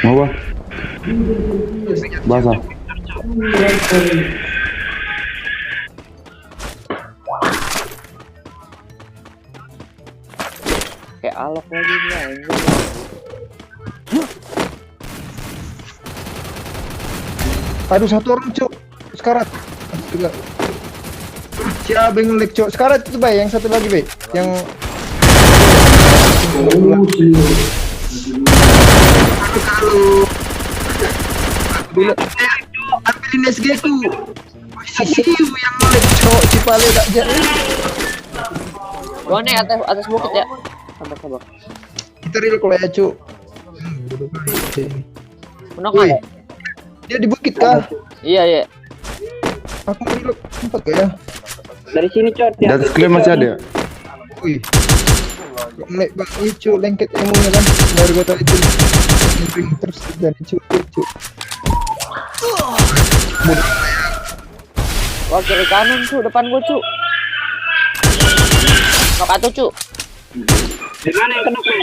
Mau apa? Basah. Kayak alok lagi dia anjing. Aduh, satu orang cuk. Sekarat. Astaga. Si Abeng ngelik cuk. Sekarat itu bay, yang satu lagi bay. Yang kalau dulu ambilin SG ku. Siu yang ngelik cuk. Si Pale tak jadi. Gua nih atas bukit ya. Sabar. Kita real kalau ya cuk. Menok ada. Dia di bukit kah? Iya. Aku real tempat gak ya? Dari sini cot Di atas klaim masih ada. Wih. Ngelik bang itu lengket emunya kan. Dari kota itu. Terus dan itu. Wah, kiri kanan cu, depan gua cu. Nok atuh cu. Di mana yang kena cu?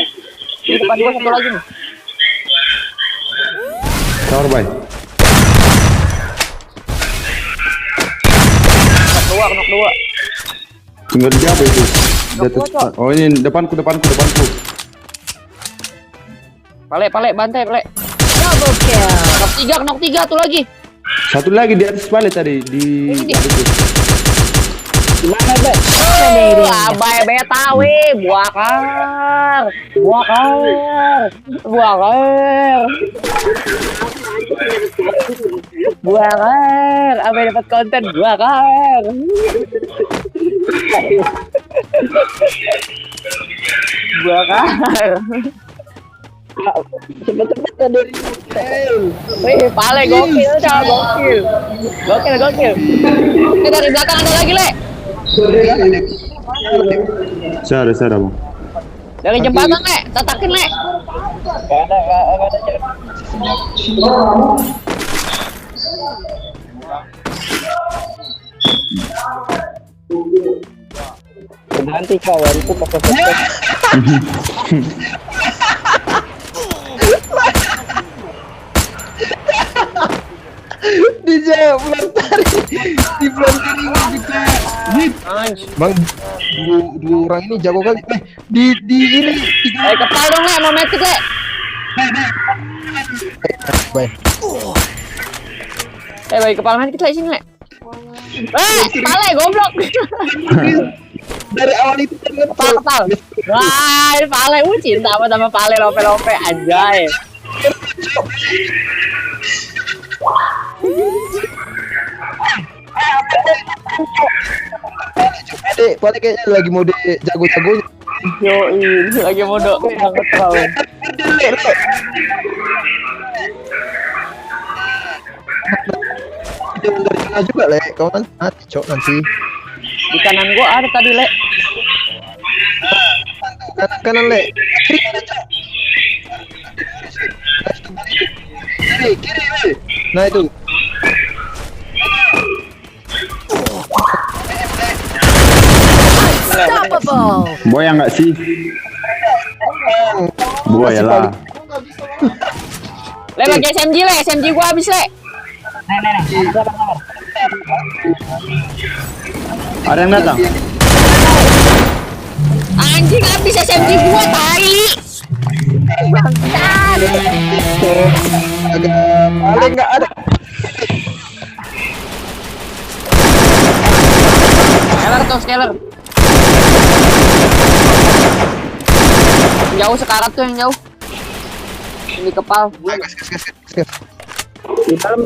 Di depan gua satu lagi nih. Tower bay. Knock dua. Tinggal di apa itu? Di atas. Oh ini depanku. Pale, bantai, Pale. Double kill. Knock 3 tuh lagi. Satu lagi di atas balik tadi di. Gimana, Be? Abai beta we, buakar. Abai dapat konten buakar. Cepet-cepet dari wih, Pale gokil. Ini dari belakang ada lagi, Le. Sada bang. Dari jembatan, Le. Tatakin, Le. Gak ada. Nanti kawanku pakai fokus. Dijawab belum tadi di belum kiri juga. Bang, dua orang ini jago kali. Di ini tiga. Kepal dong, Le, mau metik, Le. Baik. Baik kepala metik, Le, sini, Le. Pale goblok. Dari awal itu kepal. Wah, Pale cinta sama Pale lope anjay. Pale kayaknya lagi mode jago-jagonya. Yo, ini lagi mode banget tahu. Itu dari tengah juga, Le. Kawan mati, cok nanti. Di kanan gua ada tadi, Le. Kanan, Le. Kiri, Le. Nah itu. Buaya nggak sih? Buaya lah. Le, pakai SMG, Le. SMG gua habis, Le. Sabar. Ada yang datang. Anjing habis SMG gua, tai. Bangsat. Paling nggak ada. Scaler. Jauh sekarat tuh yang jauh. Ini kepal. Gas. Di dalam,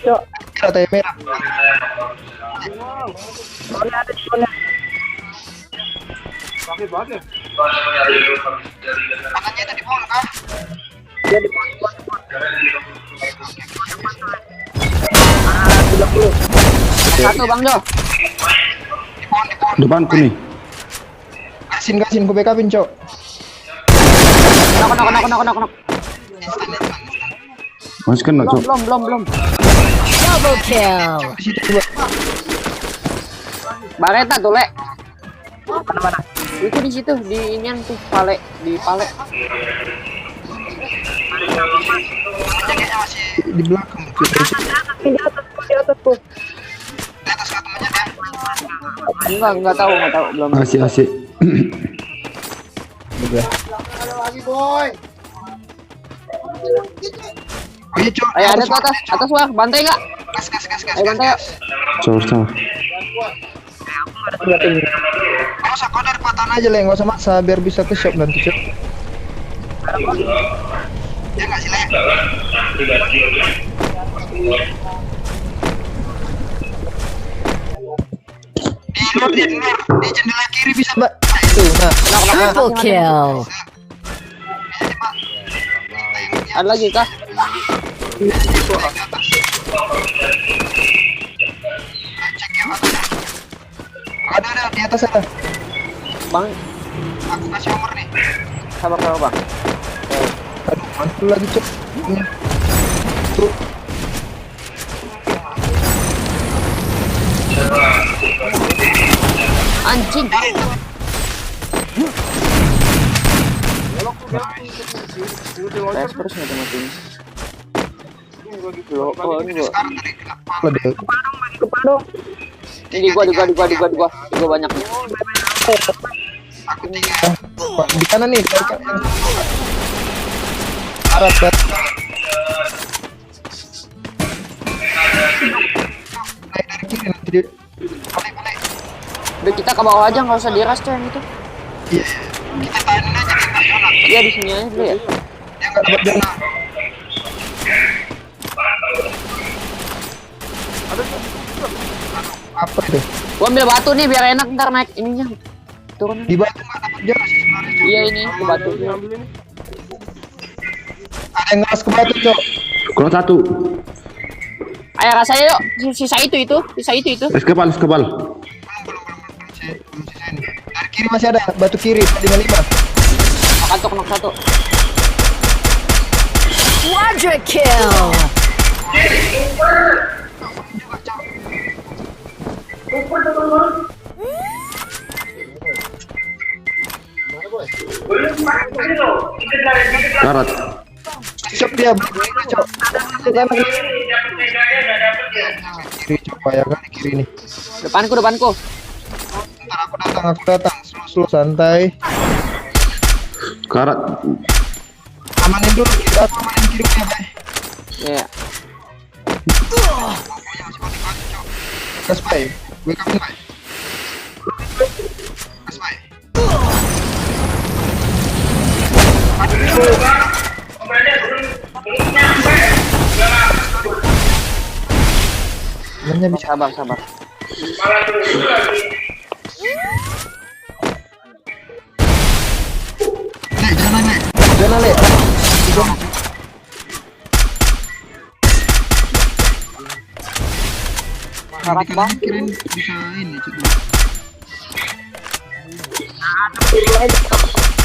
Cok. Tanya merah. Ada di sana. Makanya itu di bawah kah? Dia di bawah. 30. Satu, Bang Jo. Depanku nih. Gasin ku backupin, cok. Knock. Masih kena cok. Belum. Double kill. Di situ dua. Bareta tuh, Le. Mana? Itu di situ di inian tuh pale di pale. Jaganya masih di belakang. Di atas tuh. Di atas temannya dia. Enggak tahu belum. Asik. Udah. Ayo, Cok. Ayo ada tuh atas wah, bantai enggak? Gas. Ayo bantai yuk. Sama. Nggak usah, kau dari patahan aja lah, nggak usah maksa biar bisa ke shop nanti, Cok. Ya nggak sih, Le? Di jendela kiri bisa, Mbak. Tuh, Triple kill. Ada lagi kah? Ada di atas ada. Bang, Aku kasih nomor nih. sabar Bang. Aduh, mantul lagi, Cok. Tuh. Anjing. Tes terus mati-matiin. Sekarang tadi kena kepala deh. Ini di gua banyak nih. Aku 3. Pak, di kanan nih, dari kanan. Arat, Bat. Naik dari kiri nanti dia. Balik. Udah kita ke bawah aja, nggak usah diras tuh yang itu. Iya. Kita tahanin aja di nasional. Iya di sini aja dulu ya. Dia nggak dapat dana. Apa itu? Gua ambil batu nih biar enak ntar naik ininya. Turun. Di batu nggak dapat dana sih sebenarnya. Cok. Iya ini ke batu. Ada yang ngeras ke batu, Cok. Kalau satu. Ayo rasanya yuk. Sisa itu. Eskapal. Belum sisa ini. Dari kiri masih ada batu kiri 55. Knock satu. Quadra kill. Karat. Shop dia, Cok. Kiri, Cok. Payah kali kiri nih. Depanku. Ntar aku datang. Slow santai. Karat. Amanin dulu, kita amanin kirinya, Bay. Iya. Gas, Bay. Gue kapten, Bay. Gas, Bay. Temennya bisa. Sabar. Jangan, Le. Karat bang. Kirain bisa ini, Cok.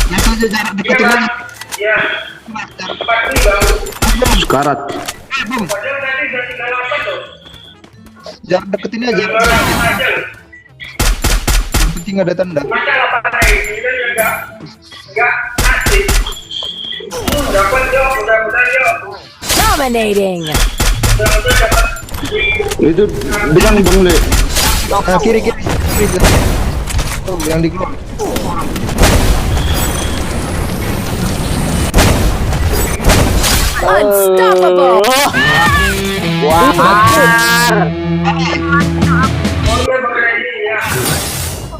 Lihat aja jarak deketin aja. Karat. Jarak deketin aja. Yang penting ada tanda. Dominating. Itu depan Bang Le. Nah, kiri. Tuh, yang di keluar. Unstoppable. Wah.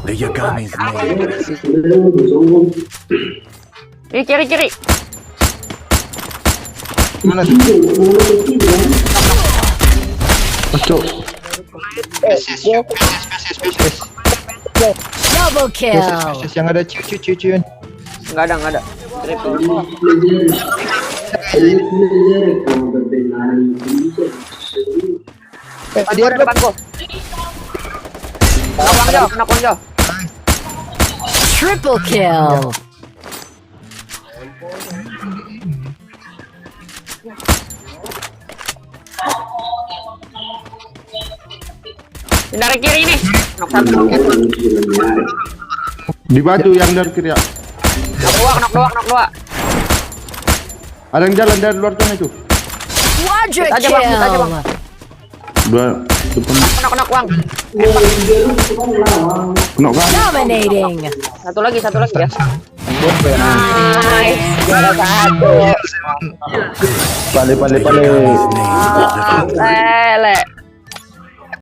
The Yagami's name. Ini kiri. Mana tuh? Masuk. Spesies. Double kill. Spesies yang ada ciu-ciu-ciuan. Enggak ada. Triple. Dia ada Depanku. Kena jauh. Triple kill. Dari kiri nih. Knock satu. Di batu yang dari kiri ya. Knock dua. Ada yang jalan dari luar sana itu. Quadra Aja, Bang, aja, kill. Bang. Dua depan. Knock Bang. Kena kan? Dominating. Satu lagi ya. Nice. Juara satu. Pale. Lele.